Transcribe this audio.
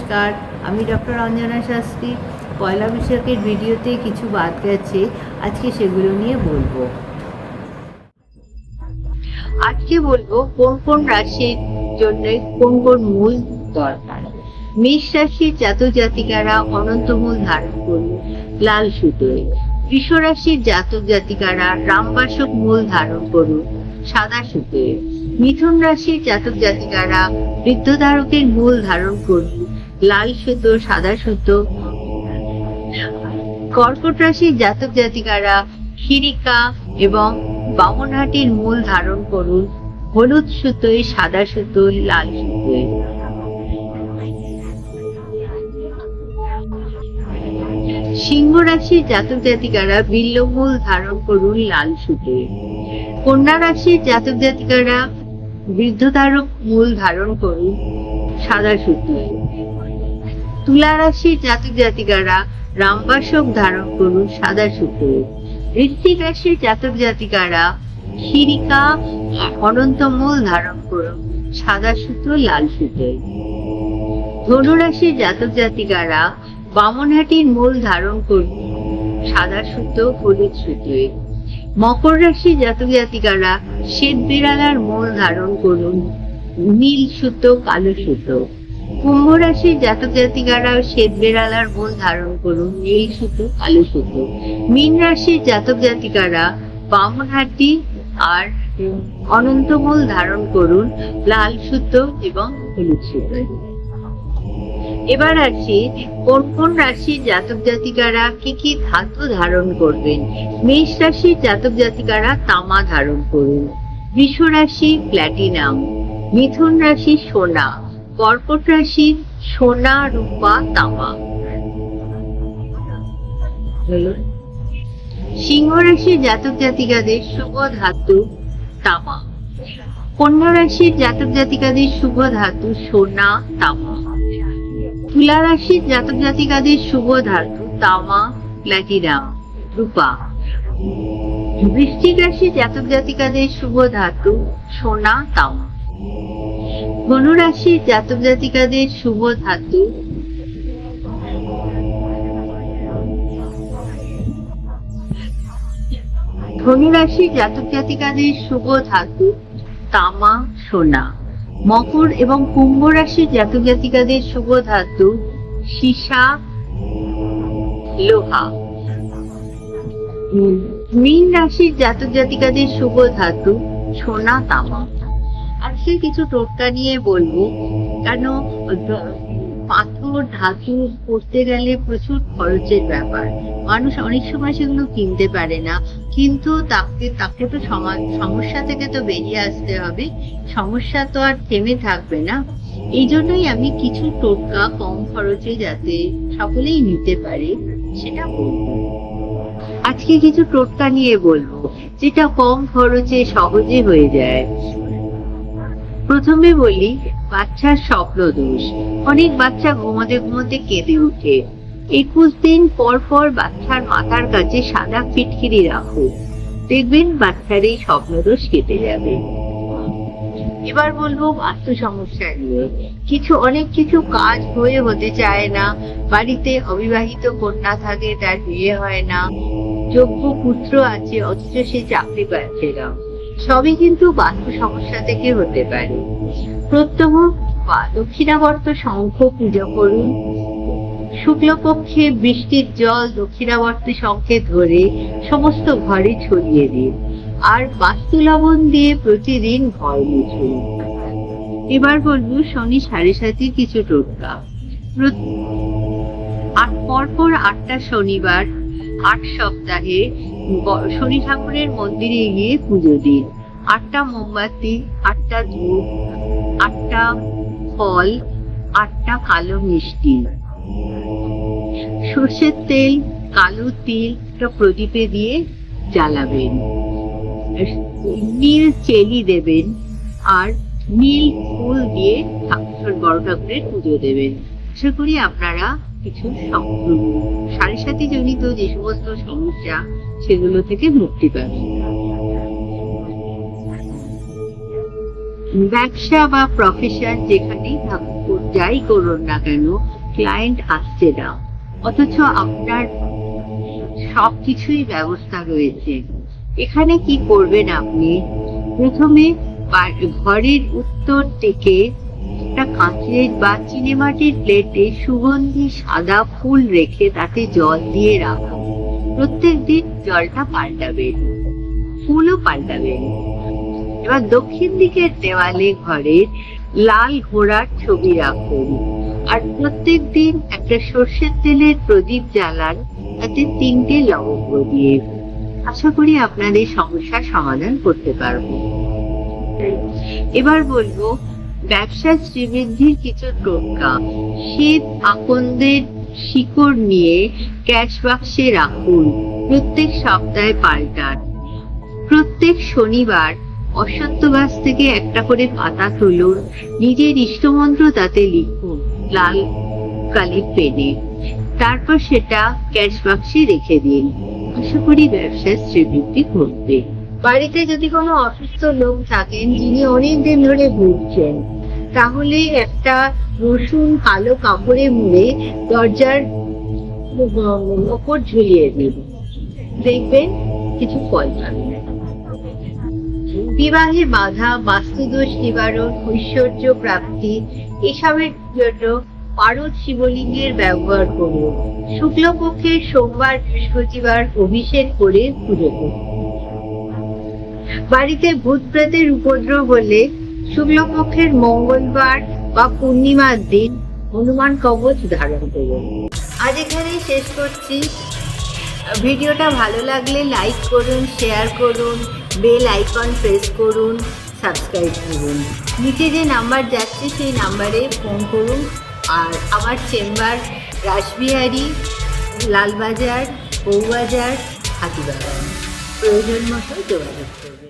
নমস্কার, আমি ডক্টর অঞ্জনা শাস্ত্রী। পয়লা বৈশাখের ভিডিওতে কিছু বাদ গেছে, আজকে সেগুলো নিয়ে বলবো। আজকে বলবো কোন কোন রাশির জন্য কোন কোন মূল দরকার। মেষ রাশির জাতক জাতিকারা অনন্ত মূল ধারণ করুন লাল সুতোয়। বৃষ রাশির জাতক জাতিকারা রামবাসক মূল ধারণ করুন সাদা সুতোয়। মিথুন রাশির জাতক জাতিকারা বৃদ্ধধারকের মূল ধারণ করুন লাল সুতো সাদা সুতো। কর্কট রাশির জাতক জাতিকারা খিরিকা এবং বামনহাটির মূল ধারণ করুন হলুদ সুতোয় সাদা সুতোয় লাল সুতোয়। সিংহ রাশির জাতক জাতিকারা বিল্ল মূল ধারণ করুন লাল সুতোয়। কন্যা রাশির জাতক জাতিকারা বৃদ্ধধারক মূল ধারণ করুন সাদা সুতোয়। তুলা রাশির জাতক জাতিকারা রামবাসক ধারণ করুন সাদা সুতোয়। বৃশ্চিক রাশির জাতক জাতিকারা খিরিকা অনন্ত মূল ধারণ করুন সাদা সুতো লাল সুতোয়। ধনু রাশির জাতক জাতিকারা বামনহাটির মূল ধারণ করুন সাদা সুতো হলুদ সুতোয়। মকর রাশির জাতক জাতিকারা শ্বেত বিড়ালার মূল ধারণ করুন নীল সুতো কালো সুতো। কুম্ভ রাশির জাতক জাতিকারা শ্বেত বিড়ালার মূল ধারণ করুন নীল সুতো কালো সুতো। মীন রাশির জাতক জাতিকারা বামনহাটি আর অনন্ত মূল ধারণ করুন লাল সুতো এবং হলুদ সুতো। এবার আসি কোন কোন রাশির জাতক জাতিকারা কি কি ধাতু ধারণ করবেন। মেষ রাশির জাতক জাতিকারা তামা ধারণ করুন। বৃষ রাশি প্ল্যাটিনাম। মিথুন রাশি সোনা। কর্কট রাশি সোনা রূপা তামা। সিংহ রাশির জাতক জাতিকাদের শুভ ধাতু তামা। কন্যা রাশির জাতক জাতিকাদের শুভ ধাতু সোনা তামা। তুলা রাশির জাতক জাতিকাদের শুভ ধাতু তামা প্ল্যাটিনাম রূপা। বৃশ্চিক রাশির জাতক জাতিকাদের শুভ ধাতু সোনা তামা। ধনু রাশির জাতক জাতিকাদের শুভ ধাতু তামা সোনা। মকর এবং কুম্ভ রাশির জাতক জাতিকাদের শুভ ধাতু সীসা লোহা। মীন রাশির জাতক জাতিকাদের শুভ ধাতু সোনা তামা। আজকে কিছু টোটকা নিয়ে বলবো, কারণ পাথর ধাতু করতে গেলে প্রচুর খরচের ব্যাপার। মানুষ অনেক সময় সেগুলো কিনতে পারে না, কিন্তু তাকে তো সমস্যা থেকে তো বেরিয়ে আসতে হবে, সমস্যা তো আর থেমে থাকবে না। এই জন্যই আমি কিছু টোটকা কম খরচে যাতে সকলেই নিতে পারে সেটা বলবো। আজকে কিছু টোটকা নিয়ে বলবো যেটা কম খরচে সহজে হয়ে যায়। প্রথমে বলি বাচ্চার স্বপ্ন দোষ। অনেক বাচ্চা ঘুমোতে ঘুমোতে কেঁদে ওঠে। 21 দিন পর পর বাচ্চার মাথার কাছে সাদা ফিটকিরি রাখুন, দেখবেন বাচ্চার এই স্বপ্ন দোষ কেটে যাবে। এবার বলবো বাস্তু সমস্যা নিয়ে। অনেক কিছু কাজ হতে চায় না, বাড়িতে অবিবাহিত কন্যা থাকে, তার বিয়ে হয় না, যোগ্য পুত্র আছে অথচ সে চাকরি পাচ্ছে না, সবই কিন্তু বাস্তু সমস্যা থেকে হতে পারে। প্রত্যহ বা দক্ষিণাবর্ত শঙ্খ পুজো করুন। শুক্লপক্ষে বৃষ্টির জল দক্ষিণাবর্ত শঙ্খে ধরে সমস্ত ঘরে ছড়িয়ে দিন, আর বাস্তু লবণ দিয়ে প্রতিদিন ঘর মুছুন। এবার বলবো শনি 7.5 কিছু টোটকা। পরপর 8টা শনিবার 8 সপ্তাহে শনি ঠাকুরের মন্দিরে গিয়ে পুজো দিন। 8টা মোমবাতি, 8টা ধূপ, 8টা ফল, 8টা কালো মিষ্টি, সর্ষের তেল, কালো তিল প্রদীপে দিয়ে জ্বালাবেন। নীল চেলি দেবেন আর নীল ফুল দিয়ে বড় ঠাকুরের পুজো দেবেন। আশা করি আপনারা কিছু 7.5 জনিত যে সমস্ত সমস্যা সেগুলো থেকে মুক্তি পাবেন। ব্যবসা বা প্রফেশন যেখানেই যাই করুন না কেন, ক্লায়েন্ট আসছে না, অথচ আপনার সবকিছুই ব্যবস্থা রয়েছে। এখানে কি করবেন আপনি? প্রথমে ঘরের উত্তর দিকে একটা কাঁচের বা চিনেমাটির প্লেটে সুগন্ধি সাদা ফুল রেখে তাতে জল দিয়ে রাখুন। প্রত্যেক দিন জলটা পাল্টাবেন, ফুলও পাল্টাবেন। এবার দক্ষিণ দিকের দেওয়ালে ঘরের লাল ঘোড়ার ছবি রাখুন, আর প্রত্যেক দিন একটা সর্ষের তেলের প্রদীপ জ্বালান, তাতে 3টে লবঙ্গ দিয়ে। আশা করি আপনাদের সমস্যার সমাধান করতে পারবো। এবার বলবো ব্যবসার শ্রীবৃদ্ধির কিছু টোটকা। শ্বেত আকন্দের শিকড় নিয়ে ক্যাশ বাক্সে রাখুন, প্রত্যেক সপ্তাহে পাল্টান। প্রত্যেক শনিবার অশ্বত্থ গাছ থেকে একটা করে পাতা তুলুন, নিজের ইষ্টমন্ত্র তাতে লিখুন লাল কালির পেনে, তারপর সেটা ক্যাশ বাক্সে রেখে দিন। আশা করি ব্যবসার শ্রীবৃদ্ধি ঘটবে। বাড়িতে যদি কোনো অসুস্থ লোক থাকেন যিনি অনেকদিন ধরে ভুগছেন, তাহলে একটা রসুন কালো কাপড়ে মুড়ে দরজার ওপর ঝুলিয়ে দিন, দেখবেন কিছু ফল পাবেন। বিবাহে বাধা, বাস্তুদোষ নিবারণ, ঐশ্বর্য প্রাপ্তি এসবের জন্য পারদ শিবলিঙ্গের ব্যবহার করুন। শুক্লপক্ষের সোমবার, বৃহস্পতিবার অভিষেক করে পুজো করুন। বাড়িতে ভূত প্রেতের উপদ্রব হলে শুক্লপক্ষের মঙ্গলবার বা পূর্ণিমার দিন হনুমান কবচ ধারণ করুন। আজ এখানেই শেষ করছি। ভিডিওটা ভালো লাগলে লাইক করুন, শেয়ার করুন, বেল আইকন প্রেস করুন, সাবস্ক্রাইব করুন। নিচে যে নাম্বার যাচ্ছে সেই নাম্বারে ফোন করুন। আর আমার চেম্বার রাসবিহারী, লালবাজার, বউবাজার, হাতিবাগান। প্রয়োজন মতো যোগাযোগ করুন।